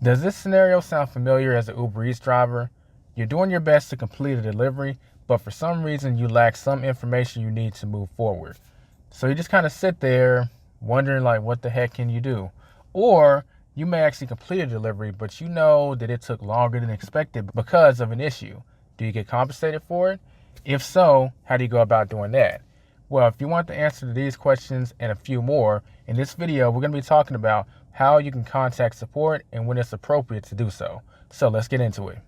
Does this scenario sound familiar as an Uber Eats driver? You're doing your best to complete a delivery, but for some reason you lack some information you need to move forward. So you just kind of sit there wondering like, what the heck can you do? Or you may actually complete a delivery, but you know that it took longer than expected because of an issue. Do you get compensated for it? If so, how do you go about doing that? Well, if you want the answer to these questions and a few more, in this video, we're going to be talking about how you can contact support and when it's appropriate to do so. So let's get into it.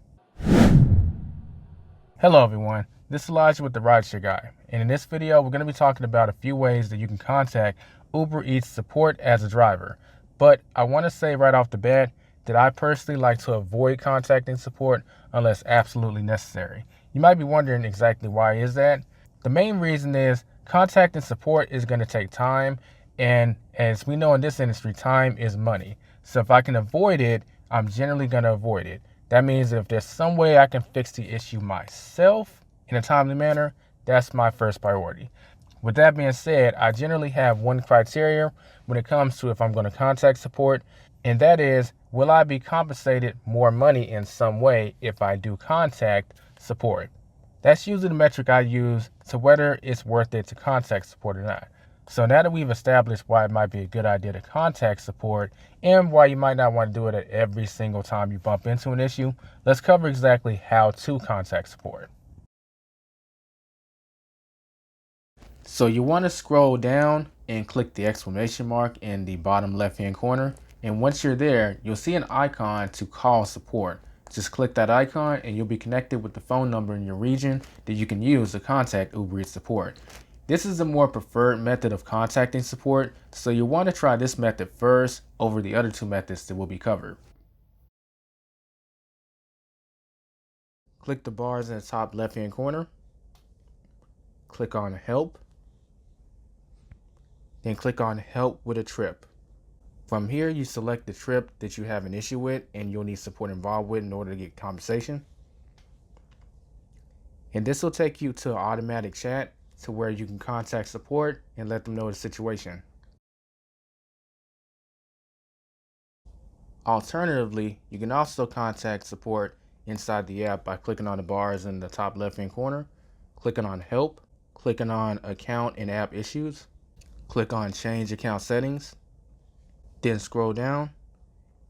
Hello everyone, this is Elijah with the RideShare Guy, and in this video we're going to be talking about a few ways that you can contact Uber Eats support as a driver. But I want to say right off the bat that I personally like to avoid contacting support unless absolutely necessary. You might be wondering exactly why is that? The main reason is contacting support is going to take time, and as we know in this industry, time is money. So if I can avoid it, I'm generally going to avoid it. That means if there's some way I can fix the issue myself in a timely manner, that's my first priority. With that being said, I generally have one criteria when it comes to if I'm going to contact support, and that is, will I be compensated more money in some way if I do contact support? That's usually the metric I use to whether it's worth it to contact support or not. So now that we've established why it might be a good idea to contact support and why you might not want to do it at every single time you bump into an issue, let's cover exactly how to contact support. So you want to scroll down and click the exclamation mark in the bottom left-hand corner. And once you're there, you'll see an icon to call support. Just click that icon and you'll be connected with the phone number in your region that you can use to contact Uber Eats support. This is the more preferred method of contacting support, so you'll want to try this method first over the other two methods that will be covered. Click the bars in the top left-hand corner. Click on Help. Then click on Help with a Trip. From here, you select the trip that you have an issue with and you'll need support involved with in order to get compensation. And this will take you to an automatic chat to where you can contact support and let them know the situation. Alternatively, you can also contact support inside the app by clicking on the bars in the top left-hand corner, clicking on Help, clicking on Account and App Issues, click on Change Account Settings, then scroll down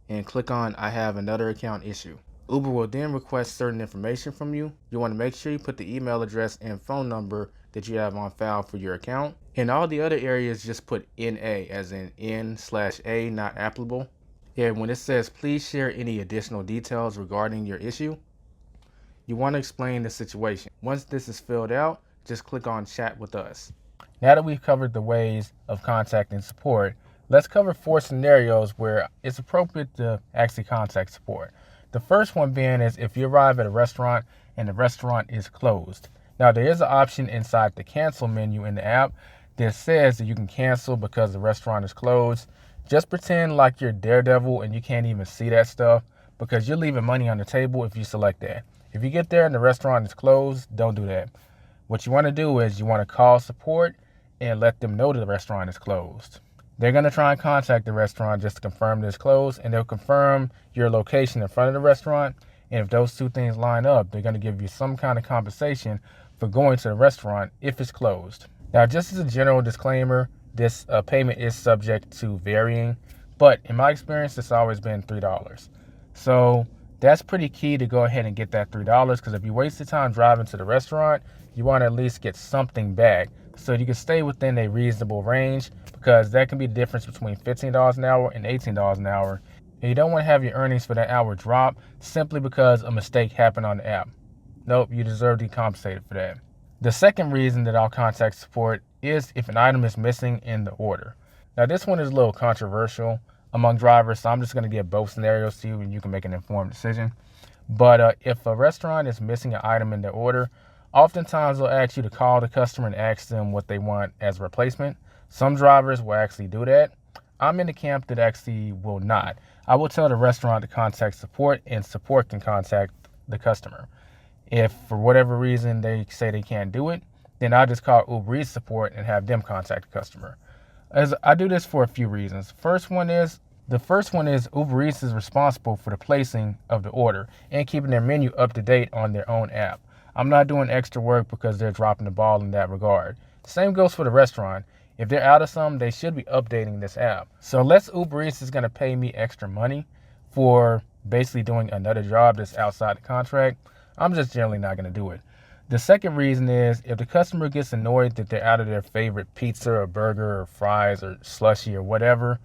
and click on I have another account issue. Uber will then request certain information from you. You want to make sure you put the email address and phone number that you have on file for your account. In all the other areas, just put NA, as in N/A, not applicable. And when it says please share any additional details regarding your issue, you want to explain the situation. Once this is filled out, just click on Chat with Us. Now that we've covered the ways of contacting support, let's cover 4 scenarios where it's appropriate to actually contact support. The first one being is if you arrive at a restaurant and the restaurant is closed. Now there is an option inside the cancel menu in the app that says that you can cancel because the restaurant is closed. Just pretend like you're Daredevil and you can't even see that stuff because you're leaving money on the table if you select that. If you get there and the restaurant is closed, don't do that. What you want to do is you want to call support and let them know that the restaurant is closed. They're going to try and contact the restaurant just to confirm that it's closed, and they'll confirm your location in front of the restaurant. And if those two things line up, they're going to give you some kind of compensation for going to the restaurant if it's closed. Now, just as a general disclaimer, this payment is subject to varying, but in my experience, it's always been $3. So that's pretty key to go ahead and get that $3, because if you waste the time driving to the restaurant, you want to at least get something back so you can stay within a reasonable range, because that can be the difference between $15 an hour and $18 an hour. And you don't want to have your earnings for that hour drop simply because a mistake happened on the app. Nope, you deserve to be compensated for that. The second reason that I'll contact support is if an item is missing in the order. Now this one is a little controversial among drivers, so I'm just going to give both scenarios to you and you can make an informed decision. But if a restaurant is missing an item in their order, oftentimes they'll ask you to call the customer and ask them what they want as a replacement. Some drivers will actually do that. I'm in the camp that actually will not. I will tell the restaurant to contact support and support can contact the customer. If for whatever reason they say they can't do it, then I'll just call Uber Eats support and have them contact the customer. As I do this for a few reasons. First one is The first one is Uber Eats is responsible for the placing of the order and keeping their menu up to date on their own app. I'm not doing extra work because they're dropping the ball in that regard. Same goes for the restaurant. If they're out of something, they should be updating this app. So unless Uber Eats is going to pay me extra money for basically doing another job that's outside the contract, I'm just generally not going to do it. The second reason is if the customer gets annoyed that they're out of their favorite pizza or burger or fries or slushy or whatever,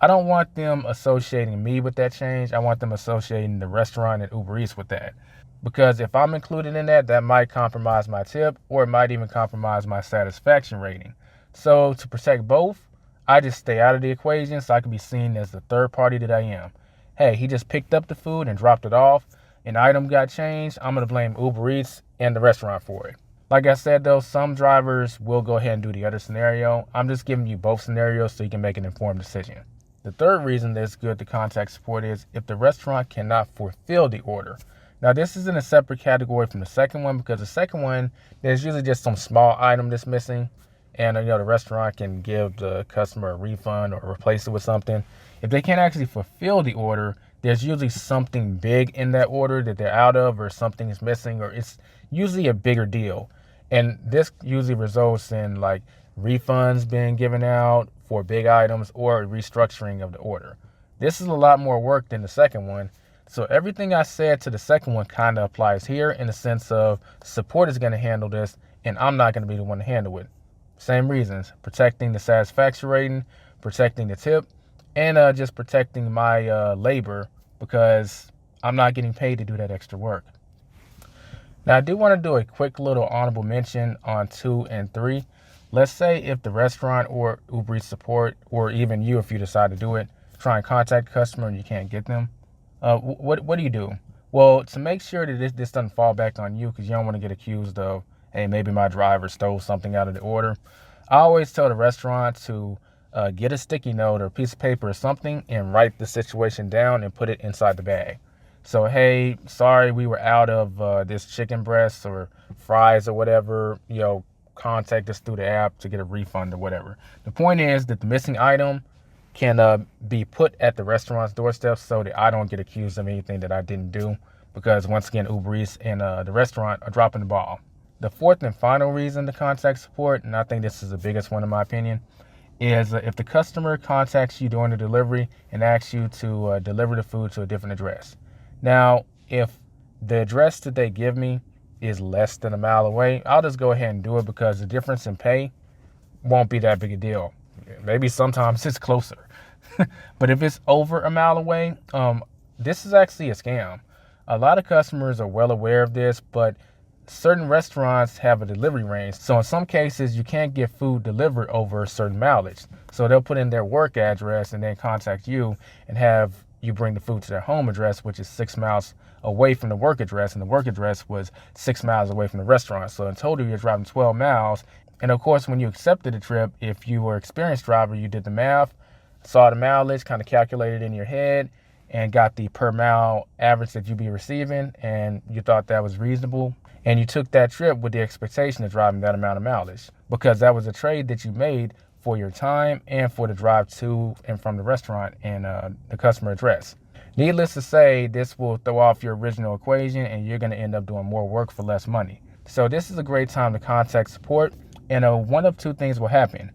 I don't want them associating me with that change. I want them associating the restaurant and Uber Eats with that. Because if I'm included in that, that might compromise my tip or it might even compromise my satisfaction rating. So to protect both, I just stay out of the equation so I can be seen as the third party that I am. Hey, he just picked up the food and dropped it off. An item got changed. I'm going to blame Uber Eats and the restaurant for it. Like I said, though, some drivers will go ahead and do the other scenario. I'm just giving you both scenarios so you can make an informed decision. The third reason that it's good to contact support is if the restaurant cannot fulfill the order. Now, this is in a separate category from the second one because the second one, there's usually just some small item that's missing. And, the restaurant can give the customer a refund or replace it with something. If they can't actually fulfill the order, there's usually something big in that order that they're out of or something is missing or it's usually a bigger deal. And this usually results in like refunds being given out for big items or restructuring of the order. This is a lot more work than the second one. So everything I said to the second one kind of applies here in the sense of support is going to handle this and I'm not going to be the one to handle it. Same reasons, protecting the satisfaction rating, protecting the tip, and just protecting my labor because I'm not getting paid to do that extra work. Now, I do want to do a quick little honorable mention on 2 and 3. Let's say if the restaurant or Uber Eats support, or even you if you decide to do it, try and contact a customer and you can't get them, what do you do? Well, to make sure that this doesn't fall back on you because you don't want to get accused of, hey, maybe my driver stole something out of the order, I always tell the restaurant to get a sticky note or a piece of paper or something and write the situation down and put it inside the bag. So, hey, sorry, we were out of this chicken breast or fries or whatever, contact us through the app to get a refund or whatever. The point is that the missing item can be put at the restaurant's doorstep so that I don't get accused of anything that I didn't do because, once again, Uber Eats and the restaurant are dropping the ball. The fourth and final reason to contact support, and I think this is the biggest one in my opinion, is if the customer contacts you during the delivery and asks you to deliver the food to a different address. Now, if the address that they give me is less than a mile away, I'll just go ahead and do it because the difference in pay won't be that big a deal. Maybe sometimes it's closer. But if it's over a mile away, this is actually a scam. A lot of customers are well aware of this, but certain restaurants have a delivery range. So in some cases, you can't get food delivered over a certain mileage. So they'll put in their work address and then contact you and have you bring the food to their home address, which is 6 miles away from the work address. And the work address was 6 miles away from the restaurant. So in total, you're driving 12 miles. And of course, when you accepted the trip, if you were an experienced driver, you did the math, saw the mileage, kind of calculated in your head, and got the per mile average that you'd be receiving. And you thought that was reasonable. And you took that trip with the expectation of driving that amount of mileage because that was a trade that you made for your time and for the drive to and from the restaurant and the customer address. Needless to say, this will throw off your original equation and you're going to end up doing more work for less money. So this is a great time to contact support, and one of two things will happen.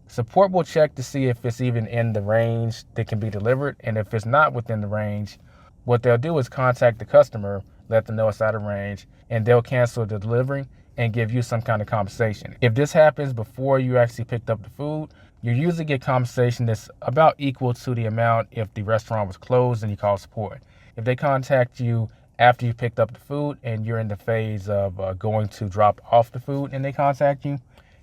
Support will check to see if it's even in the range that can be delivered, and if it's not within the range, what they'll do is contact the customer, let them know it's out of range, and they'll cancel the delivery and give you some kind of compensation. If this happens before you actually picked up the food, you usually get compensation that's about equal to the amount if the restaurant was closed and you call support. If they contact you after you picked up the food and you're in the phase of going to drop off the food and they contact you,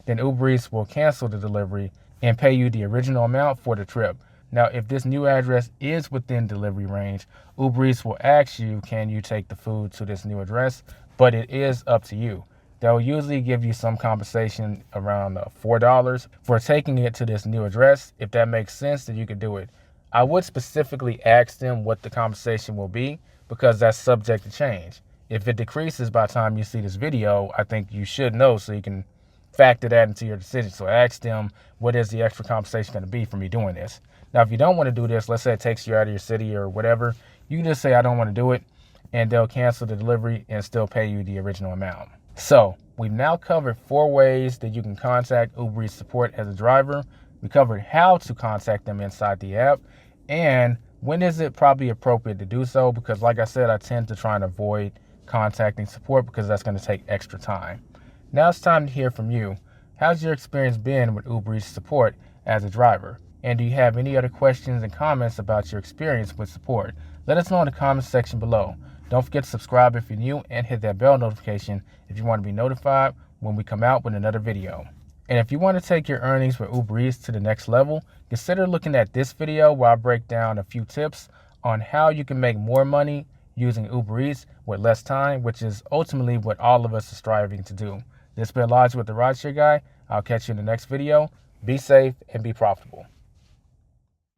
then Uber Eats will cancel the delivery and pay you the original amount for the trip. Now, if this new address is within delivery range, Uber Eats will ask you, can you take the food to this new address? But it is up to you. They'll usually give you some compensation around $4 for taking it to this new address. If that makes sense, then you could do it. I would specifically ask them what the compensation will be because that's subject to change. If it decreases by the time you see this video, I think you should know so you can factor that into your decision. So ask them, what is the extra compensation going to be for me doing this? Now, if you don't want to do this, let's say it takes you out of your city or whatever, you can just say, I don't want to do it, and they'll cancel the delivery and still pay you the original amount. So we've now covered 4 ways that you can contact Uber Eats support as a driver. We covered how to contact them inside the app, and when is it probably appropriate to do so, because like I said, I tend to try and avoid contacting support because that's going to take extra time. Now it's time to hear from you. How's your experience been with Uber Eats support as a driver? And do you have any other questions and comments about your experience with support? Let us know in the comments section below. Don't forget to subscribe if you're new and hit that bell notification if you want to be notified when we come out with another video. And if you want to take your earnings with Uber Eats to the next level, consider looking at this video where I break down a few tips on how you can make more money using Uber Eats with less time, which is ultimately what all of us are striving to do. This has been Elijah with the RideShare Guy. I'll catch you in the next video. Be safe and be profitable.